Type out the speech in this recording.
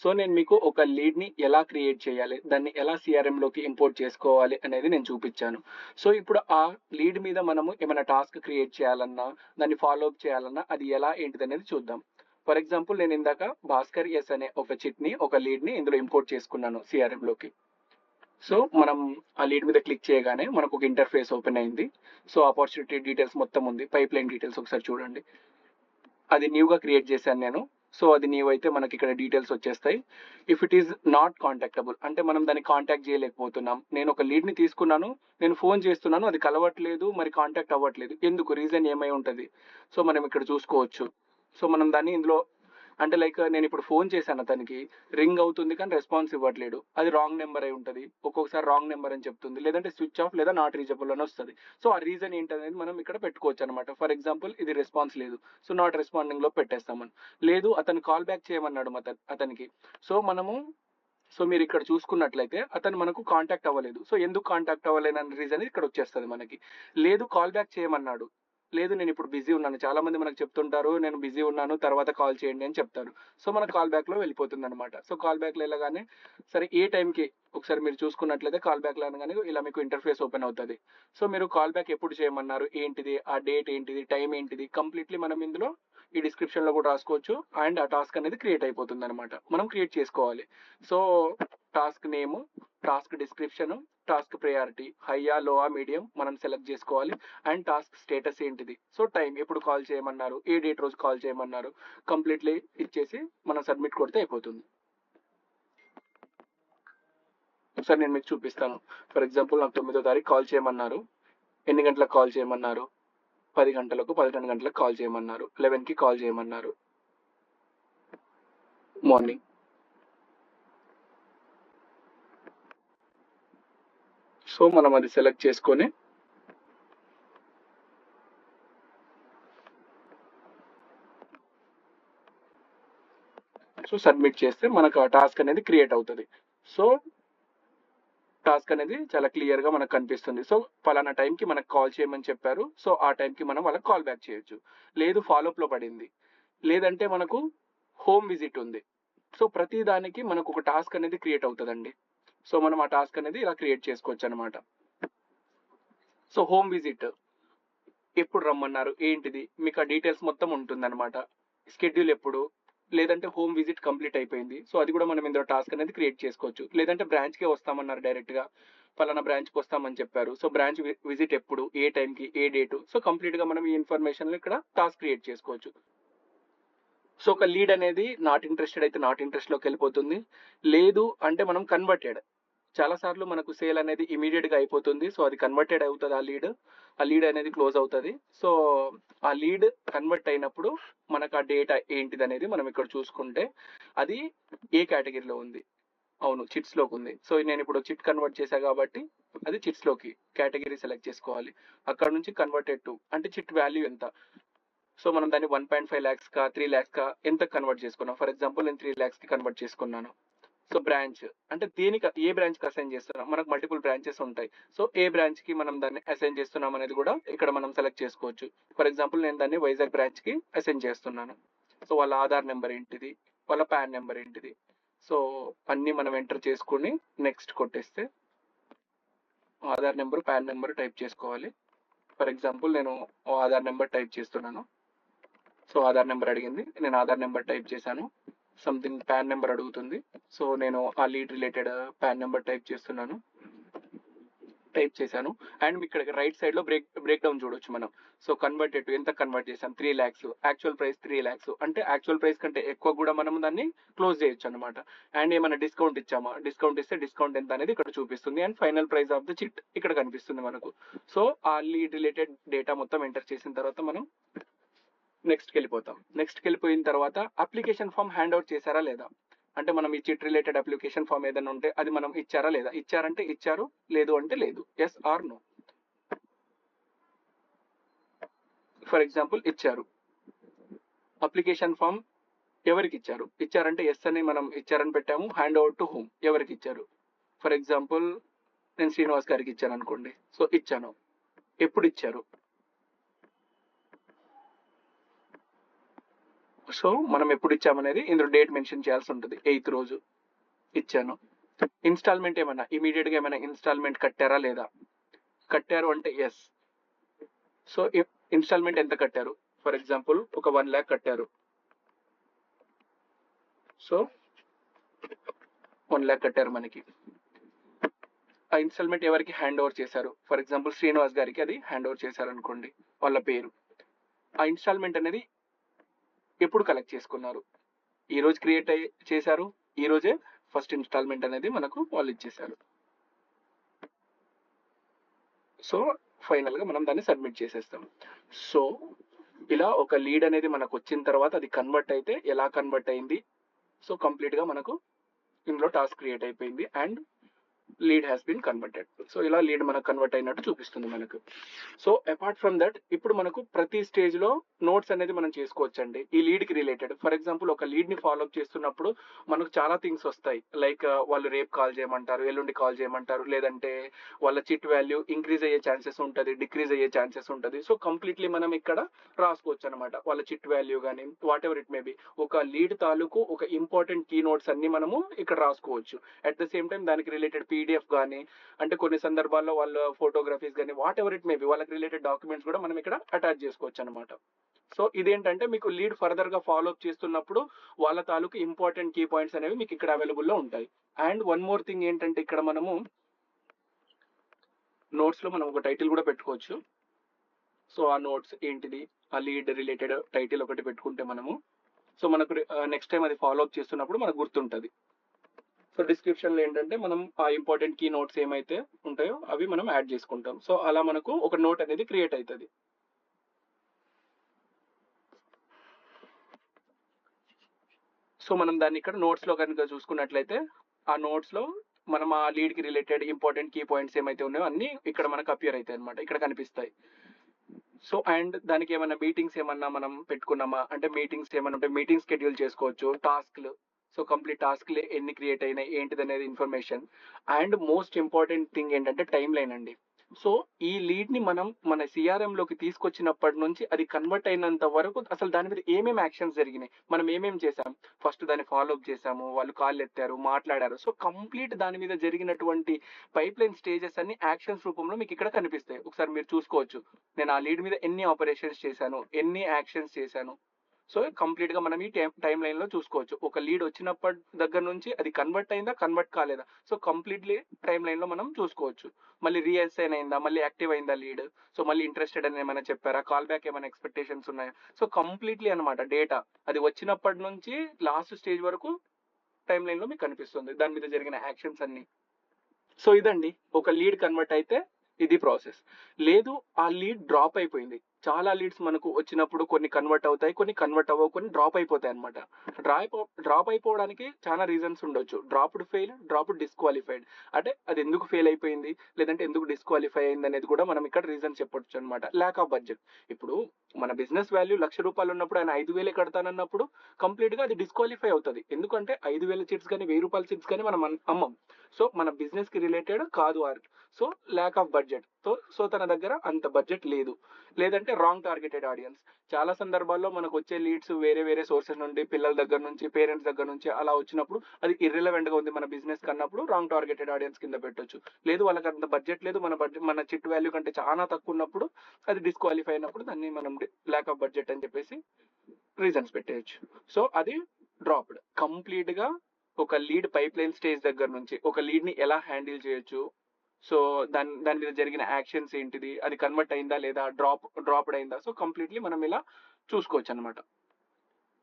So నేను మీకు ఒక లీడ్ని ఎలా క్రియేట్ చేయాలి, దాన్ని ఎలా సిఆర్ఎంలోకి ఇంపోర్ట్ చేసుకోవాలి అనేది నేను చూపించాను. సో ఇప్పుడు ఆ లీడ్ మీద మనము ఏమైనా టాస్క్ క్రియేట్ చేయాలన్నా, దాన్ని ఫాలో అప్ చేయాలన్నా అది ఎలా ఏంటిది అనేది చూద్దాం. ఫర్ ఎగ్జాంపుల్ నేను ఇందాక భాస్కర్ ఎస్ అనే ఒక చిట్ని, ఒక లీడ్ని ఇందులో ఇంపోర్ట్ చేసుకున్నాను సిఆర్ఎంలోకి. సో మనం ఆ లీడ్ మీద క్లిక్ చేయగానే మనకు ఒక ఇంటర్ఫేస్ ఓపెన్ అయింది. సో ఆపర్చునిటీ డీటెయిల్స్ మొత్తం ఉంది, పైప్ లైన్ డీటెయిల్స్ ఒకసారి చూడండి. అది న్యూగా క్రియేట్ చేశాను నేను. సో అది న్యూ అయితే మనకి ఇక్కడ డీటెయిల్స్ వచ్చేస్తాయి. ఇఫ్ ఇట్ ఈస్ నాట్ కాంటాక్టబుల్ అంటే మనం దాన్ని కాంటాక్ట్ చేయలేకపోతున్నాం. నేను ఒక లీడ్ని తీసుకున్నాను, నేను ఫోన్ చేస్తున్నాను, అది కలవట్లేదు, మరి కాంటాక్ట్ అవ్వట్లేదు, ఎందుకు, రీజన్ ఏమై ఉంటుంది? సో మనం ఇక్కడ చూసుకోవచ్చు. సో మనం దాన్ని ఇందులో అంటే లైక్ నేను ఇప్పుడు ఫోన్ చేశాను, అతనికి రింగ్ అవుతుంది కానీ రెస్పాన్స్ ఇవ్వట్లేడు, అది రాంగ్ నెంబర్ అయి ఉంటుంది, ఒక్కొక్కసారి రాంగ్ నెంబర్ అని చెప్తుంది, లేదంటే స్విచ్ ఆఫ్ లేదా నాట్ రీచబుల్ అని వస్తుంది. సో ఆ రీజన్ ఏంటనేది మనం ఇక్కడ పెట్టుకోవచ్చు అనమాట. ఫర్ ఎగ్జాంపుల్ ఇది రెస్పాన్స్ లేదు, సో నాట్ రెస్పాండింగ్ లో పెట్టేస్తామని. లేదు అతను కాల్ బ్యాక్ చేయమన్నాడు అతనికి. సో మీరు ఇక్కడ చూసుకున్నట్లయితే అతను మనకు కాంటాక్ట్ అవ్వలేదు. సో ఎందుకు కాంటాక్ట్ అవ్వలేని అనే రీజన్ ఇక్కడ వచ్చేస్తుంది మనకి. లేదు కాల్ బ్యాక్ చేయమన్నాడు, లేదు నేను ఇప్పుడు బిజీ ఉన్నాను, చాలా మంది మనకు చెప్తుంటారు నేను బిజీ ఉన్నాను తర్వాత కాల్ చేయండి అని చెప్తారు. సో మన కాల్ బ్యాక్ లో వెళ్ళిపోతుంది అనమాట. సో కాల్ బ్యాక్ లో వెళ్ళగానే సరే ఏ టైంకి ఒకసారి మీరు చూసుకున్నట్లయితే కాల్ బ్యాక్ లో అనగానే ఇలా మీకు ఇంటర్ఫేస్ ఓపెన్ అవుతుంది. సో మీరు కాల్ బ్యాక్ ఎప్పుడు చేయమన్నారు, ఏంటిది, ఆ డేట్ ఏంటిది, టైం ఏంటిది, కంప్లీట్లీ మనం ఇందులో ఈ డిస్క్రిప్షన్ లో కూడా రాసుకోవచ్చు. అండ్ ఆ టాస్క్ అనేది క్రియేట్ అయిపోతుంది అనమాట, మనం క్రియేట్ చేసుకోవాలి. So task name, task description, task priority, హైయా లోవా మీడియం మనం సెలెక్ట్ చేసుకోవాలి. అండ్ టాస్క్ స్టేటస్ ఏంటిది, సో టైం ఎప్పుడు కాల్ చేయమన్నారు, ఏ డేట్ రోజు కాల్ చేయమన్నారు, కంప్లీట్లీ ఇచ్చేసి మనం సబ్మిట్ కొడితే అయిపోతుంది. ఒకసారి నేను మీకు చూపిస్తాను. ఫర్ ఎగ్జాంపుల్ నాకు 9వ తారీఖు కాల్ చేయమన్నారు, ఎన్ని గంటలకు కాల్ చేయమన్నారు, 10 గంటలకు, 11 గంటలకు కాల్ చేయమన్నారు, 11కి కాల్ చేయమన్నారు మార్నింగ్. సో మనం అది సెలెక్ట్ చేసుకొని సో సబ్మిట్ చేస్తే మనకు ఆ టాస్క్ అనేది క్రియేట్ అవుతుంది. సో టాస్క్ అనేది చాలా క్లియర్ గా మనకు కనిపిస్తుంది. సో ఫలానా టైంకి మనకు కాల్ చేయమని చెప్పారు, సో ఆ టైంకి మనం వాళ్ళకి కాల్ బ్యాక్ చేయొచ్చు. లేదు ఫాలోఅప్ లో పడింది, లేదంటే మనకు హోమ్ విజిట్ ఉంది. సో ప్రతి దానికి మనకు ఒక టాస్క్ అనేది క్రియేట్ అవుతుందండి. సో మనం ఆ టాస్క్ అనేది ఇలా క్రియేట్ చేసుకోవచ్చు అనమాట. సో హోమ్ విజిట్ ఎప్పుడు రమ్మన్నారు, ఏంటిది, మీకు ఆ డీటెయిల్స్ మొత్తం ఉంటుందన్నమాట. షెడ్యూల్ ఎప్పుడు, లేదంటే హోమ్ విజిట్ కంప్లీట్ అయిపోయింది, సో అది కూడా మనం ఇందులో టాస్క్ అనేది క్రియేట్ చేసుకోవచ్చు. లేదంటే బ్రాంచ్కే వస్తామన్నారు డైరెక్ట్ గా, ఫలానా బ్రాంచ్కి వస్తామని చెప్పారు, సో బ్రాంచ్ విజిట్ ఎప్పుడు, ఏ టైంకి, ఏ డేటు, సో కంప్లీట్ గా మనం ఈ ఇన్ఫర్మేషన్ ఇక్కడ టాస్క్ క్రియేట్ చేసుకోవచ్చు. సో ఒక లీడ్ అనేది నాట్ ఇంట్రెస్టెడ్ అయితే నాట్ ఇంట్రెస్ట్ లోకి వెళ్ళిపోతుంది. లేదు అంటే మనం కన్వర్టెడ్, చాలా సార్లు మనకు సేల్ అనేది ఇమీడియట్ గా అయిపోతుంది. సో అది కన్వర్టెడ్ అవుతుంది, ఆ లీడ్ అనేది క్లోజ్ అవుతుంది. సో ఆ లీడ్ కన్వర్ట్ అయినప్పుడు మనకు ఆ డేటా ఏంటిది అనేది మనం ఇక్కడ చూసుకుంటే అది ఏ కేటగిరీలో ఉంది, అవును చిట్స్ లోకి ఉంది. సో నేను ఇప్పుడు చిట్ కన్వర్ట్ చేశా కాబట్టి అది చిట్స్ లోకి కేటగిరీ సెలెక్ట్ చేసుకోవాలి. అక్కడ నుంచి కన్వర్టెడ్ టు అంటే చిట్ వాల్యూ ఎంత, సో మనం దాన్ని 1.5 lakhs కా 3 lakhs కా ఎంత కన్వర్ట్ చేసుకున్నాం. ఫర్ ఎగ్జాంపుల్ నేను 3 lakhs కి కన్వర్ట్ చేసుకున్నాను. సో బ్రాంచ్ అంటే దేనికి, ఏ బ్రాంచ్ కి అసైన్ చేస్తున్నాం, మనకు మల్టిపుల్ బ్రాంచెస్ ఉంటాయి. సో ఏ బ్రాంచ్ కి మనం దాన్ని అసైన్ చేస్తున్నాం అనేది కూడా ఇక్కడ మనం సెలెక్ట్ చేసుకోవచ్చు. ఫర్ ఎగ్జాంపుల్ నేను దాన్ని వైజాగ్ బ్రాంచ్ కి అసైన్ చేస్తున్నాను. సో వాళ్ళ ఆధార్ నెంబర్ ఏంటిది, వాళ్ళ పాన్ నెంబర్ ఏంటిది, సో అన్ని మనం ఎంటర్ చేసుకుని నెక్స్ట్ కొట్టేస్తే Aadhaar number, pan number type చేసుకోవాలి. ఫర్ ఎగ్జాంపుల్ నేను ఆధార్ నెంబర్ టైప్ చేస్తున్నాను. సో ఆధార్ నెంబర్ అడిగింది, నేను ఆధార్ నెంబర్ టైప్ చేశాను. సంథింగ్ పాన్ నెంబర్ అడుగుతుంది, సో నేను ఆ lead related pan number type చేశాను. అండ్ ఇక్కడ రైట్ సైడ్ లో బ్రేక్ డౌన్ చూడొచ్చు మనం. సో కన్వర్టెడ్ ఎంత కన్వర్ట్ చేసాం, 3 lakhs, యాక్చువల్ ప్రైస్ 3 lakhs, అంటే యాక్చువల్ ప్రైస్ కంటే ఎక్కువ కూడా మనం దాన్ని క్లోజ్ చేయొచ్చు అనమాట. అండ్ ఏమైనా డిస్కౌంట్ ఇచ్చామా, డిస్కౌంట్ ఇస్తే డిస్కౌంట్ ఎంత అనేది ఇక్కడ చూపిస్తుంది. And final price of the chit ఇక్కడ కనిపిస్తుంది మనకు. సో ఆ లీడ్ రిలేటెడ్ డేటా మొత్తం ఎంటర్ చేసిన తర్వాత మనం నెక్స్ట్కి వెళ్ళిపోయిన తర్వాత అప్లికేషన్ ఫామ్ హ్యాండ్ అవుట్ చేశారా లేదా, అంటే మనం ఈ చిట్ రిలేటెడ్ అప్లికేషన్ ఫామ్ ఏదైనా ఉంటే అది మనం ఇచ్చారా లేదా, ఇచ్చారంటే ఇచ్చారు, లేదు అంటే లేదు, yes or no. For example ఇచ్చారు, అప్లికేషన్ ఫామ్ ఎవరికి ఇచ్చారంటే ఎస్ అని మనం ఇచ్చారని పెట్టాము. హ్యాండ్ ఓవర్ టు హోమ్, ఎవరికి ఇచ్చారు, ఫర్ ఎగ్జాంపుల్ నేను శ్రీనివాస్ గారికి ఇచ్చాను అనుకోండి. సో ఇచ్చాను, ఎప్పుడు ఇచ్చారు, సో మనం ఎప్పుడు ఇచ్చామనేది ఇందులో డేట్ మెన్షన్ చేయాల్సి ఉంటుంది. 8th రోజు ఇచ్చాను. ఇన్స్టాల్మెంట్ ఏమన్నా ఇమీడియట్ గా ఏమైనా ఇన్స్టాల్మెంట్ కట్టారా లేదా? కట్టారు అంటే ఎస్. సో ఇన్స్టాల్మెంట్ ఎంత కట్టారు? ఫర్ ఎగ్జాంపుల్ ఒక 1 lakh కట్టారు. సో 1 lakh కట్టారు మనకి. ఆ ఇన్స్టాల్మెంట్ ఎవరికి హ్యాండ్ ఓవర్ చేశారు? ఫర్ ఎగ్జాంపుల్ శ్రీనివాస్ గారికి అది హ్యాండ్ ఓవర్ చేశారు అనుకోండి వాళ్ళ పేరు. ఆ ఇన్స్టాల్మెంట్ అనేది ఎప్పుడు కలెక్ట్ చేసుకున్నారు? ఈ రోజు క్రియేట్ చేశారు, ఈ రోజే ఫస్ట్ ఇన్స్టాల్మెంట్ అనేది మనకు వాళ్ళు ఇచ్చేశారు. సో ఫైనల్ గా మనం దాన్ని సబ్మిట్ చేసేస్తాం. సో ఇలా ఒక లీడ్ అనేది మనకు వచ్చిన తర్వాత అది కన్వర్ట్ అయితే ఎలా కన్వర్ట్ అయింది, సో కంప్లీట్ గా మనకు ఇందులో టాస్క్ క్రియేట్ అయిపోయింది and lead has been converted. So ఇలా లీడ్ మనకు కన్వర్ట్ అయినట్టు చూపిస్తుంది మనకు. సో అపార్ట్ ఫ్రమ్ దట్ ఇప్పుడు మనకు ప్రతి స్టేజ్ లో నోట్స్ అనేది మనం చేసుకోవచ్చండి ఈ లీడ్ కి రిలేటెడ్. ఫర్ ఎగ్జాంపుల్ ఒక లీడ్ ని ఫాలో అప్ చేస్తున్నప్పుడు మనకు చాలా థింగ్స్ వస్తాయి. లైక్ వాళ్ళు రేపు కాల్ చేయమంటారు, ఎల్లుండి కాల్ చేయమంటారు, లేదంటే వాళ్ళ చిట్ వాల్యూ ఇంక్రీజ్ అయ్యే ఛాన్సెస్ ఉంటుంది, డిక్రీజ్ అయ్యే ఛాన్సెస్ ఉంటుంది. సో కంప్లీట్లీ మనం ఇక్కడ రాసుకోవచ్చు అనమాట వాళ్ళ చిట్ వాల్యూ కానీ what ever it may be. ఒక లీడ్ తాలూకు ఒక ఇంపార్టెంట్ కీ నోట్స్ అన్ని మనము ఇక్కడ రాసుకోవచ్చు. అట్ ద సేమ్ టైం దానికి రిలేటెడ్ పీడిఎఫ్ కానీ, అంటే కొన్ని సందర్భాల్లో వాళ్ళ ఫోటోగ్రఫీస్ కానీ what ever it may be వాళ్ళకి రిలేటెడ్ డాక్యుమెంట్స్ కూడా మనం ఇక్కడ అటాచ్ చేసుకోవచ్చు అనమాట. సో ఇదేంటంటే మీకు లీడ్ ఫర్దర్ గా ఫాలో అప్ చేస్తున్నప్పుడు వాళ్ళ తాలూకు ఇంపార్టెంట్ కీ పాయింట్స్ అనేవి మీకు ఇక్కడ అవైలబుల్ లో ఉంటాయి. అండ్ వన్ మోర్ థింగ్ ఏంటంటే ఇక్కడ మనము నోట్స్ లో మనం ఒక టైటిల్ కూడా పెట్టుకోవచ్చు. సో ఆ నోట్స్ ఏంటిది, ఆ లీడ్ రిలేటెడ్ టైటిల్ ఒకటి పెట్టుకుంటే మనము సో మనకు నెక్స్ట్ టైం అది ఫాలో అప్ చేస్తున్నప్పుడు మనకు గుర్తుంటది. సో డిస్క్రిప్షన్ లో ఏంటంటే మనం ఆ ఇంపార్టెంట్ కీ నోట్స్ ఏమైతే ఉంటాయో అవి మనం యాడ్ చేసుకుంటాం. సో అలా మనకు ఒక నోట్ అనేది క్రియేట్ అవుతుంది. సో మనం దాన్ని ఇక్కడ నోట్స్ లో కనుక చూసుకున్నట్లయితే ఆ నోట్స్ లో మనం ఆ లీడ్ కి రిలేటెడ్ ఇంపార్టెంట్ కీ పాయింట్స్ ఏమైతే ఉన్నాయో అన్ని ఇక్కడ మనకు అపియర్ అవుతాయి అనమాట, ఇక్కడ కనిపిస్తాయి. సో అండ్ దానికి ఏమైనా మీటింగ్స్ ఏమన్నా మనం పెట్టుకున్నామా అంటే మీటింగ్స్ ఏమైనా ఉంటే మీటింగ్ షెడ్యూల్ చేసుకోవచ్చు. టాస్క్లు, సో కంప్లీట్ టాస్క్లు ఎన్ని క్రియేట్ అయినాయి ఏంటిది అనేది information. And most important thing ఏంటంటే టైం లైన్ అండి. సో ఈ లీడ్ ని మనం మన సిఆర్ఎం లోకి తీసుకొచ్చినప్పటి నుంచి అది కన్వర్ట్ అయినంత వరకు అసలు దాని మీద ఏమేమి యాక్షన్స్ జరిగినాయి, మనం ఏమేమి చేసాం, ఫస్ట్ దాన్ని ఫాలో అప్ చేసాము, వాళ్ళు కాల్ ఎత్తారు, మాట్లాడారు. సో కంప్లీట్ దాని మీద జరిగినటువంటి పైప్ లైన్ స్టేజెస్ అన్ని యాక్షన్స్ రూపంలో మీకు ఇక్కడ కనిపిస్తాయి. ఒకసారి మీరు చూసుకోవచ్చు నేను ఆ లీడ్ మీద ఎన్ని ఆపరేషన్స్ చేశాను, ఎన్ని యాక్షన్స్ చేశాను. సో కంప్లీట్ గా మనం ఈ టైం లైన్ లో చూసుకోవచ్చు. ఒక లీడ్ వచ్చినప్పటి దగ్గర నుంచి అది కన్వర్ట్ అయిందా, కన్వర్ట్ కాలేదా, సో కంప్లీట్లీ టైం లైన్ లో మనం చూసుకోవచ్చు. మళ్ళీ రీఅసైన్ అయిందా, మళ్ళీ యాక్టివ్ అయిందా లీడ్, సో మళ్ళీ ఇంట్రెస్టెడ్ అని ఏమైనా చెప్పారా, కాల్ బ్యాక్ ఏమైనా ఎక్స్పెక్టేషన్స్ ఉన్నాయా. సో కంప్లీట్లీ అనమాట డేటా అది వచ్చినప్పటి నుంచి లాస్ట్ స్టేజ్ వరకు టైం లైన్ లో మీకు కనిపిస్తుంది, దాని మీద జరిగిన యాక్షన్స్ అన్ని. సో ఇదండి ఒక లీడ్ కన్వర్ట్ అయితే ఇది ప్రాసెస్. లేదు ఆ లీడ్ డ్రాప్ అయిపోయింది, చాలా లీడ్స్ మనకు వచ్చినప్పుడు కొన్ని కన్వర్ట్ అవుతాయి, కొన్ని కన్వర్ట్ అవ్వవు, కొన్ని డ్రాప్ అయిపోతాయి అనమాట. డ్రాప్ అయిపోవడానికి చాలా రీజన్స్ ఉండొచ్చు. డ్రాప్డ్ ఫెయిల్, డ్రాప్డ్ డిస్క్వాలిఫైడ్, అంటే అది ఎందుకు ఫెయిల్ అయిపోయింది లేదంటే ఎందుకు డిస్క్వాలిఫై అయింది అనేది కూడా మనం ఇక్కడ రీజన్ చెప్పొచ్చు అనమాట. Lack of budget. ఇప్పుడు మన బిజినెస్ వాల్యూ ₹1,00,000 ఉన్నప్పుడు ఆయన 5,000 కడతానన్నప్పుడు కంప్లీట్ గా అది డిస్క్వాలిఫై అవుతుంది. ఎందుకంటే 5,000 చిట్స్ కానీ ₹1,000 చిట్స్ కానీ మనం అమ్మం. సో మన బిజినెస్ కి రిలేటెడ్ కాదు so lack of budget. So తన దగ్గర అంత బడ్జెట్ లేదు, లేదంటే రాంగ్ టార్గెటెడ్ ఆడియన్స్. చాలా సందర్భాల్లో మనకు వచ్చే లీడ్స్ వేరే వేరే సోర్సెస్ నుండి, పిల్లల దగ్గర నుంచి, పేరెంట్స్ దగ్గర నుంచి అలా వచ్చినప్పుడు అది ఇర్రిలవెంట్ గా ఉంది మన బిజినెస్ కన్నప్పుడు రాంగ్ టార్గెటెడ్ ఆడియన్స్ కింద పెట్టొచ్చు. లేదు వాళ్ళకి అంత బడ్జెట్ లేదు, మన చిట్ వాల్యూ కంటే చాలా తక్కువ ఉన్నప్పుడు అది డిస్క్వాలిఫై అయినప్పుడు దాన్ని మనం ల్యాక్ ఆఫ్ బడ్జెట్ అని చెప్పేసి రీజన్స్ పెట్టేయచ్చు. సో అది డ్రాప్డ్. కంప్లీట్ గా ఒక లీడ్ పైప్ లైన్ స్టేజ్ దగ్గర నుంచి ఒక లీడ్ ని ఎలా హ్యాండిల్ చేయొచ్చు, సో దాని మీద జరిగిన యాక్షన్స్ ఏంటిది, అది కన్వర్ట్ అయిందా లేదా, డ్రాప్డ్ అయిందా, సో కంప్లీట్లీ మనం ఇలా చూసుకోవచ్చు అనమాట.